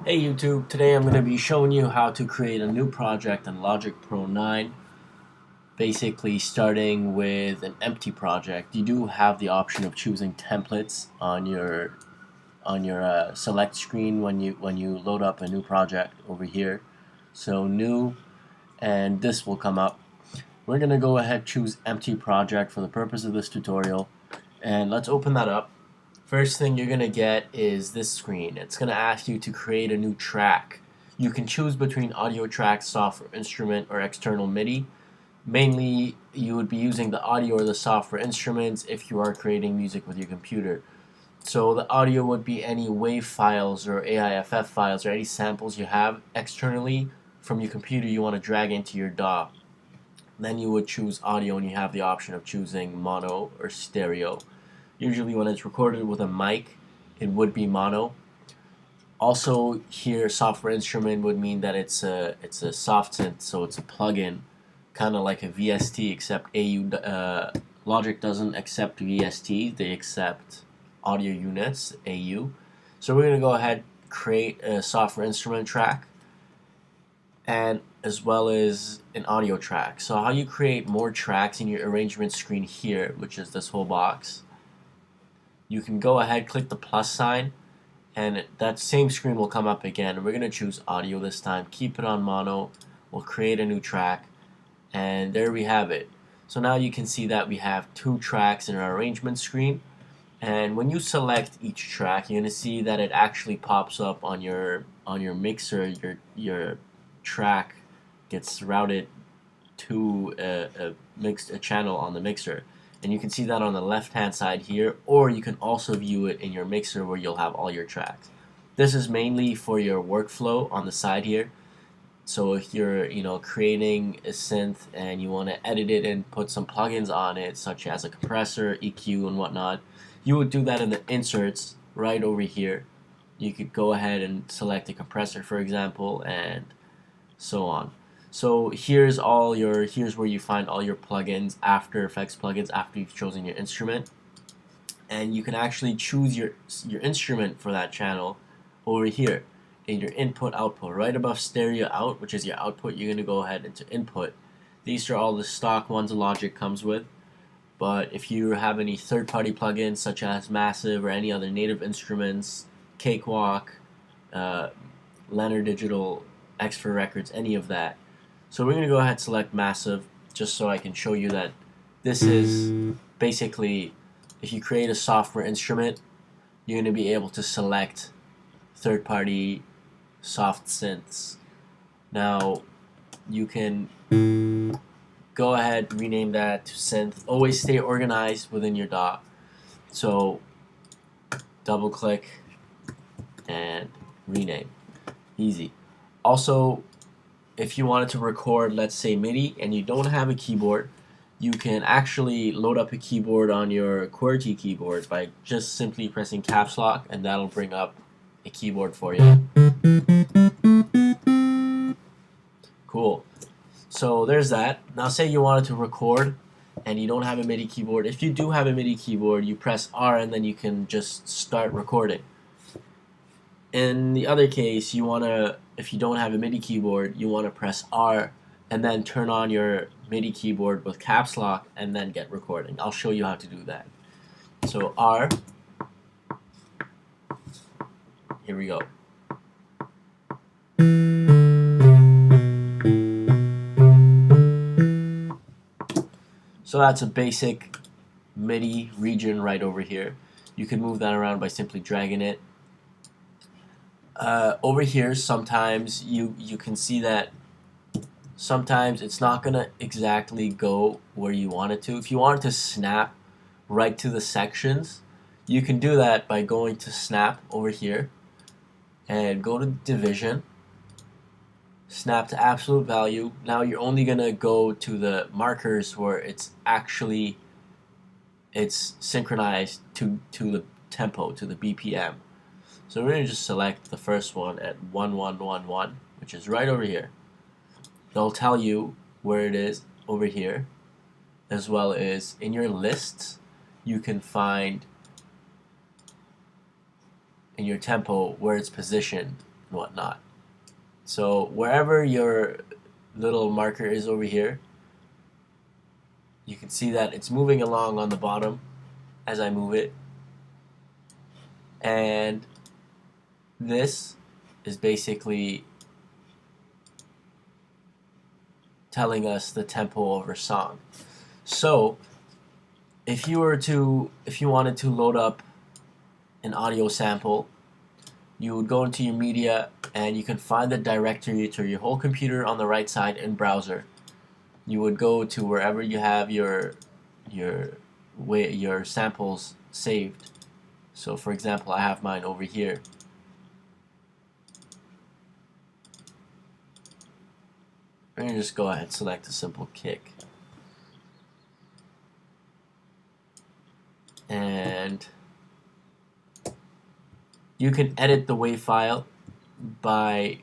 Hey YouTube, today I'm going to be showing you how to create a new project in Logic Pro 9. Basically starting with an empty project. You do have the option of choosing templates on your select screen when you load up a new project over here. So new, and this will come up. We're going to go ahead choose empty project for the purpose of this tutorial, and let's open that up. First thing you're going to get is this screen. It's going to ask you to create a new track. You can choose between audio track, software instrument, or external MIDI. Mainly, you would be using the audio or the software instruments if you are creating music with your computer. So the audio would be any WAV files or AIFF files or any samples you have externally from your computer you want to drag into your DAW. Then you would choose audio and you have the option of choosing mono or stereo. Usually when it's recorded with a mic, it would be mono. Also here, software instrument would mean that it's a soft synth, so it's a plugin, kind of like a VST, except Logic doesn't accept VST, they accept audio units, AU. So we're going to go ahead create a software instrument track and as well as an audio track. So how you create more tracks in your arrangement screen here, which is this whole box, you can go ahead, click the plus sign, and that same screen will come up again. We're going to choose audio this time, keep it on mono, we'll create a new track, and there we have it. So now you can see that we have two tracks in our arrangement screen, and when you select each track, you're going to see that it actually pops up on your mixer. Your track gets routed to a channel on the mixer, and you can see that on the left hand side here, or you can also view it in your mixer where you'll have all your tracks. This is mainly for your workflow on the side here. So if you're creating a synth and you want to edit it and put some plugins on it, such as a compressor, EQ, and whatnot, you would do that in the inserts right over here. You could go ahead and select a compressor, for example, and so on. So here's where you find all your plugins, After Effects plugins, after you've chosen your instrument, and you can actually choose your instrument for that channel over here in your input output. Right above stereo out, which is your output, you're gonna go ahead into input. These are all the stock ones Logic comes with, but if you have any third-party plugins such as Massive or any other native instruments, Cakewalk, Leonard Digital, X4 Records, any of that. So we're going to go ahead and select Massive just so I can show you that this is basically, if you create a software instrument, you're going to be able to select third-party soft synths. Now you can go ahead, rename that to synth. Always stay organized within your DAW. So double click and rename. Easy. Also, if you wanted to record, let's say MIDI, and you don't have a keyboard, you can actually load up a keyboard on your QWERTY keyboard by just simply pressing caps lock, and that'll bring up a keyboard for you. Cool. So there's that. Now say you wanted to record and you don't have a MIDI keyboard. If you do have a MIDI keyboard, you press R and then you can just start recording. In the other case, if you don't have a MIDI keyboard, you want to press R and then turn on your MIDI keyboard with caps lock and then get recording. I'll show you how to do that. So R, here we go. So that's a basic MIDI region right over here. You can move that around by simply dragging it. Over here, sometimes you can see that sometimes it's not going to exactly go where you want it to. If you want it to snap right to the sections, you can do that by going to snap over here and go to division, snap to absolute value. Now you're only going to go to the markers where it's synchronized to the tempo, to the BPM. So we're going to just select the first one at 1111, which is right over here. They'll tell you where it is over here, as well as in your lists you can find in your tempo where it's positioned and whatnot. So wherever your little marker is over here, you can see that it's moving along on the bottom as I move it. And this is basically telling us the tempo of our song. So if you wanted to load up an audio sample, you would go into your media and you can find the directory to your whole computer on the right side in browser. You would go to wherever you have your samples saved. So for example, I have mine over here. I'm going to just go ahead and select a simple kick. And you can edit the WAV file by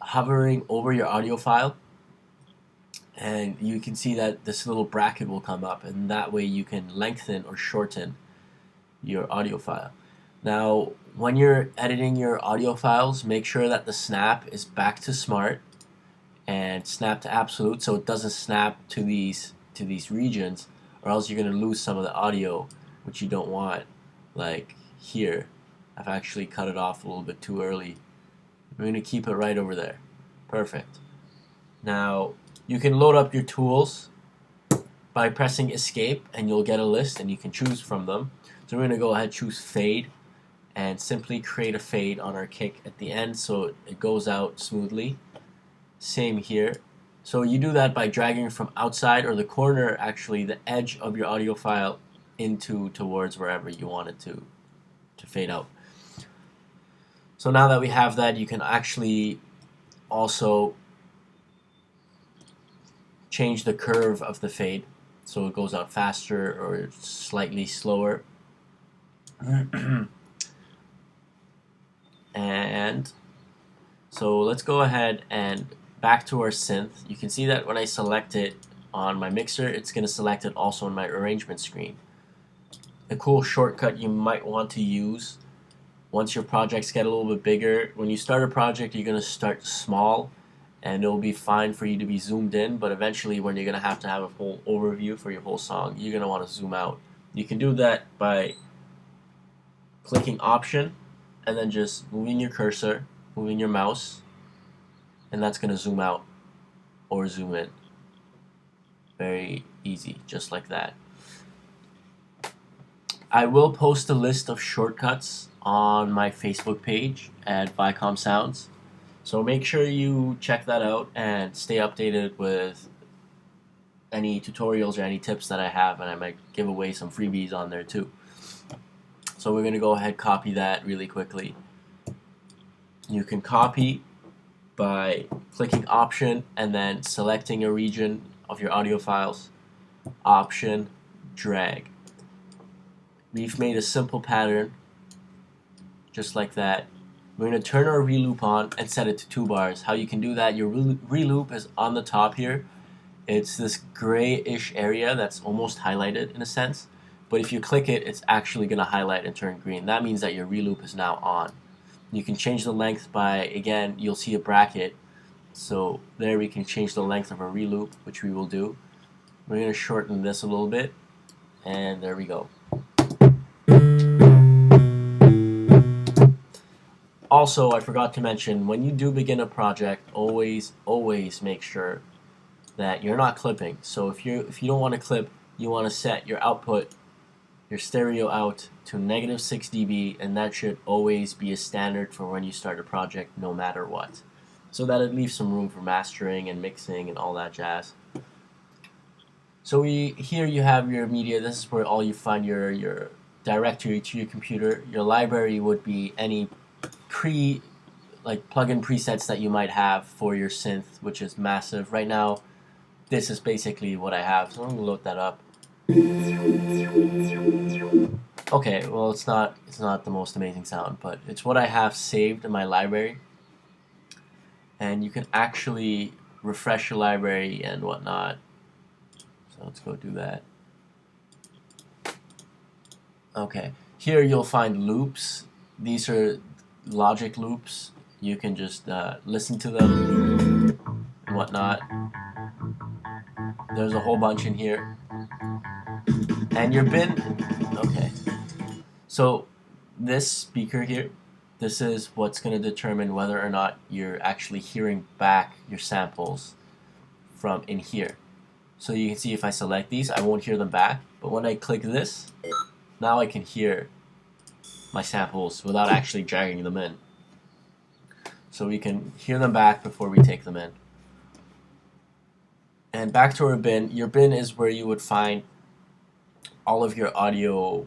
hovering over your audio file, and you can see that this little bracket will come up, and that way you can lengthen or shorten your audio file. Now, when you're editing your audio files, make sure that the snap is back to smart and snap to absolute, so it doesn't snap to these regions, or else you're going to lose some of the audio, which you don't want. Like here, I've actually cut it off a little bit too early. We're going to keep it right over there. Perfect. Now, you can load up your tools by pressing escape, and you'll get a list and you can choose from them. So we're going to go ahead and choose fade and simply create a fade on our kick at the end so it goes out smoothly. Same here. So you do that by dragging from outside or the corner, actually the edge of your audio file towards wherever you want it to fade out. So now that we have that, you can actually also change the curve of the fade so it goes out faster or slightly slower. And so let's go ahead and back to our synth. You can see that when I select it on my mixer, it's going to select it also on my arrangement screen. A cool shortcut you might want to use once your projects get a little bit bigger. When you start a project, you're going to start small and it'll be fine for you to be zoomed in, but eventually when you're going to have a whole overview for your whole song, you're going to want to zoom out. You can do that by clicking Option and then just moving your cursor, moving your mouse, and that's going to zoom out or zoom in. Very easy, just like that. I will post a list of shortcuts on my Facebook page at Vicom Sounds, so make sure you check that out and stay updated with any tutorials or any tips that I have, and I might give away some freebies on there too. So we're going to go ahead and copy that really quickly. You can copy by clicking Option and then selecting a region of your audio files. Option, drag. We've made a simple pattern just like that. We're going to turn our reloop on and set it to 2 bars. How you can do that, your reloop is on the top here. It's this grayish area that's almost highlighted in a sense, but if you click it, it's actually going to highlight and turn green. That means that your reloop is now on. You can change the length by, again, you'll see a bracket. So there we can change the length of our reloop, which we will do. We're going to shorten this a little bit, and there we go. Also, I forgot to mention, when you do begin a project, always make sure that you're not clipping. So if you don't want to clip, you want to set your output, your stereo out to -6 dB, and that should always be a standard for when you start a project, no matter what. So that it leaves some room for mastering and mixing and all that jazz. So here you have your media. This is where all you find your directory to your computer. Your library would be any plug-in presets that you might have for your synth, which is massive. Right now, this is basically what I have. So I'm gonna load that up. Okay, well it's not the most amazing sound, but it's what I have saved in my library. And you can actually refresh your library and whatnot. So let's go do that. Okay, here you'll find loops. These are logic loops. you can just listen to them and whatnot. There's a whole bunch in here. And your bin, okay. So this speaker here, this is what's going to determine whether or not you're actually hearing back your samples from in here. So you can see if I select these, I won't hear them back. But when I click this, now I can hear my samples without actually dragging them in. So we can hear them back before we take them in. And back to our bin. Your bin is where you would find all of your audio,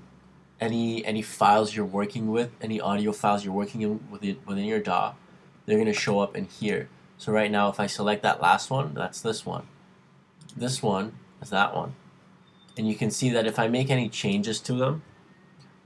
any files you're working with, any audio files you're working in within your DAW. They're going to show up in here. So right now, if I select that last one, that's this one. This one is that one. And you can see that if I make any changes to them,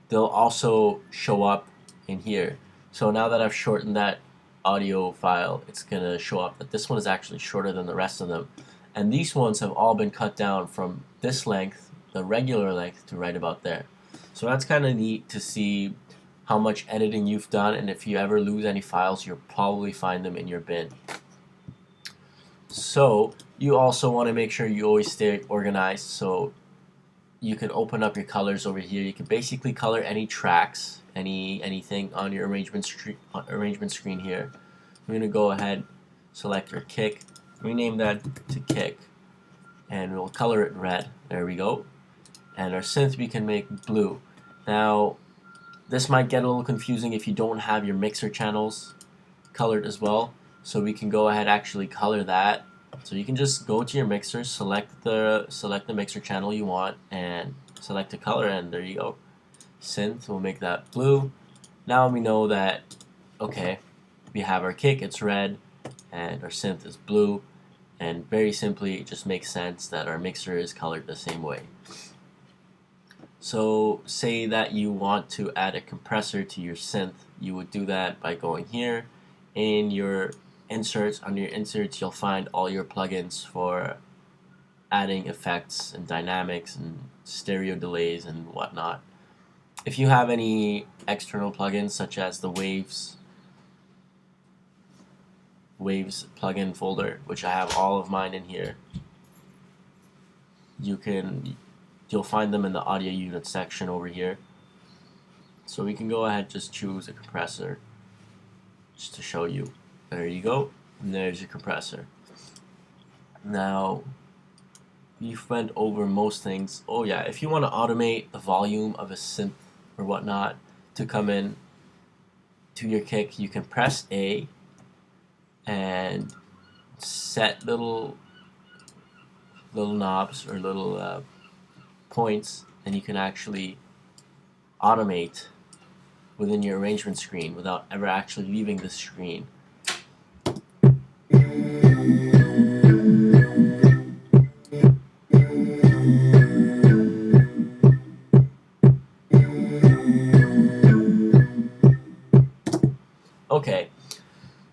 they'll also show up in here. So now that I've shortened that audio file, it's going to show up that this one is actually shorter than the rest of them. And these ones have all been cut down from this length, the regular length, to right about there. So that's kind of neat to see how much editing you've done, and if you ever lose any files, you'll probably find them in your bin. So you also want to make sure you always stay organized, so you can open up your colors over here. You can basically color any tracks, anything on your arrangement screen here. I'm going to go ahead, select your kick, rename that to kick, and we'll color it red. There we go. And our synth we can make blue. Now this might get a little confusing if you don't have your mixer channels colored as well. So we can go ahead actually color that. So you can just go to your mixer, select the mixer channel you want, and select a color, and there you go. Synth, we'll make that blue. Now we know that, okay, we have our kick, it's red, and our synth is blue, and very simply it just makes sense that our mixer is colored the same way. So say that you want to add a compressor to your synth, you would do that by going here in your inserts. Under your inserts you'll find all your plugins for adding effects and dynamics and stereo delays and whatnot. If you have any external plugins such as the Waves plugin folder, which I have all of mine in here, you'll find them in the audio unit section over here. So we can go ahead, just choose a compressor just to show you. There you go, and there's your compressor. Now we've went over most things. Oh yeah, if you want to automate the volume of a synth or whatnot to come in to your kick, you can press A and set little knobs or little points, and you can actually automate within your arrangement screen without ever actually leaving the screen. Okay,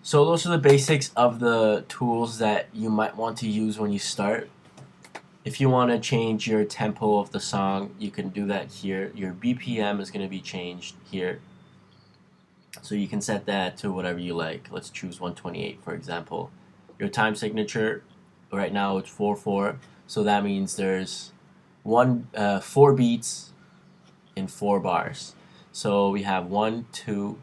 so those are the basics of the tools that you might want to use when you start. If you want to change your tempo of the song, you can do that here. Your BPM is going to be changed here. So you can set that to whatever you like. Let's choose 128, for example. Your time signature, right now it's 4/4. So that means there's 4 beats in 4 bars. So we have 1, 2,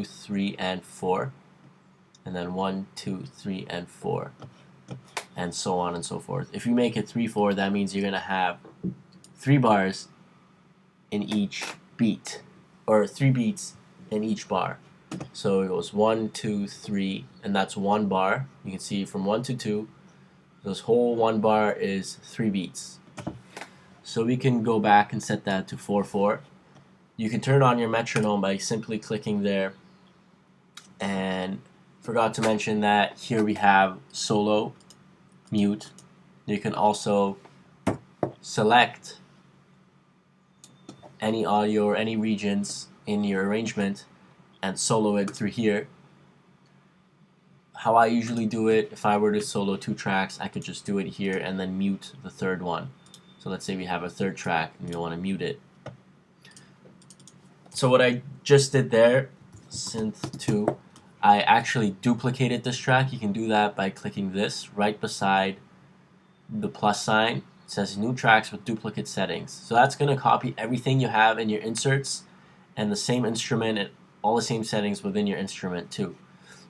3, and 4. And then 1, 2, 3, and 4. And so on and so forth. If you make it 3/4, that means you're going to have 3 bars in each beat, or 3 beats in each bar. So it goes 1, 2, 3, and that's 1 bar. You can see from 1 to 2, this whole 1 bar is 3 beats. So we can go back and set that to 4/4. You can turn on your metronome by simply clicking there. And forgot to mention that here we have solo, mute. You can also select any audio or any regions in your arrangement and solo it through here. How I usually do it, if I were to solo 2 tracks, I could just do it here and then mute the third one. So let's say we have a 3rd track and we want to mute it. So what I just did there, Synth 2. I actually duplicated this track. You can do that by clicking this right beside the plus sign. It says new tracks with duplicate settings. So that's going to copy everything you have in your inserts and the same instrument and all the same settings within your instrument too.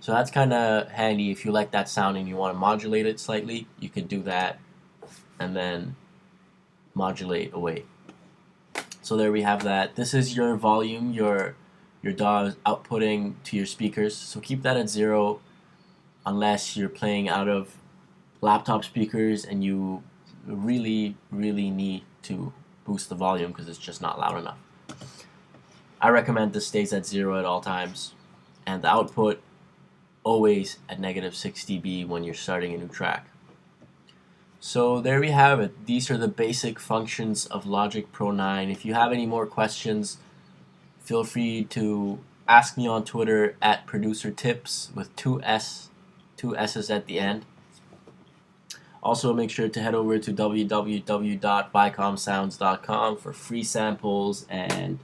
So that's kind of handy if you like that sound and you want to modulate it slightly. You can do that and then modulate away. So there we have that. This is your volume, your DAW is outputting to your speakers. So keep that at 0 unless you're playing out of laptop speakers and you really need to boost the volume because it's just not loud enough. I recommend this stays at 0 at all times, and the output always at -6 dB when you're starting a new track. So there we have it. These are the basic functions of Logic Pro 9. If you have any more questions, feel free to ask me on Twitter at ProducerTips with two S's at the end. Also, make sure to head over to www.vicomsounds.com for free samples and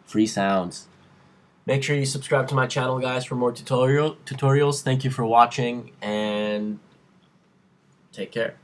free sounds. Make sure you subscribe to my channel, guys, for more tutorials. Thank you for watching, and take care.